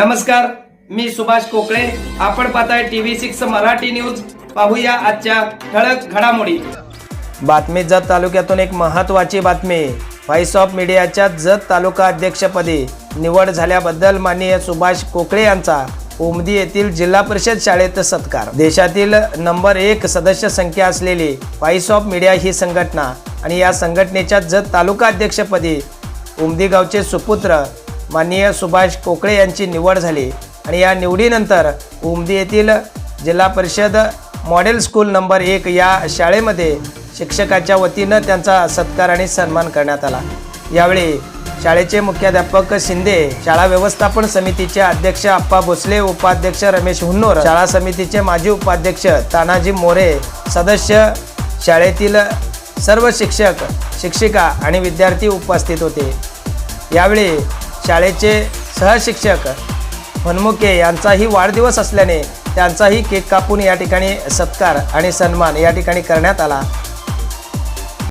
नमस्कार, मी सुभाष कोकळे. आपण पाहताय TV6 मराठी न्यूज. पाहूया आजच्या ठळक घडामोडी. बातमी जत तालुक्यातून एक महत्त्वाची बातमी. व्हॉइस ऑफ मीडियाच्या जत तालुका अध्यक्षपदी निवड झाल्याबद्दल माननीय सुभाष कोकळे यांचा उमदी येथील जिल्हा परिषद शाळेत सत्कार. देशातील नंबर 1 सदस्य संख्या असलेली व्हॉइस ऑफ मीडिया ही संघटना आणि या संघटनेच्या जत तालुका अध्यक्षपदी उमदी गावचे सुपुत्र माननीय सुभाष कोकळे यांची निवड झाली आणि या निवडीनंतर उमदी येथील जिल्हा परिषद मॉडेल स्कूल नंबर 1 या शाळेमध्ये शिक्षकाच्या वतीनं त्यांचा सत्कार आणि सन्मान करण्यात आला. यावेळी शाळेचे मुख्याध्यापक शिंदे, शाळा व्यवस्थापन समितीचे अध्यक्ष आप्पा भोसले, उपाध्यक्ष रमेश हुन्नोर, शाळा समितीचे माजी उपाध्यक्ष तानाजी मोरे, सदस्य, शाळेतील सर्व शिक्षक, शिक्षिका आणि विद्यार्थी उपस्थित होते. यावेळी शाळेचे सहशिक्षक हनुमुके यांचाही वाढदिवस असल्याने त्यांचाही केक कापून या ठिकाणी सत्कार आणि सन्मान या ठिकाणी करण्यात आला.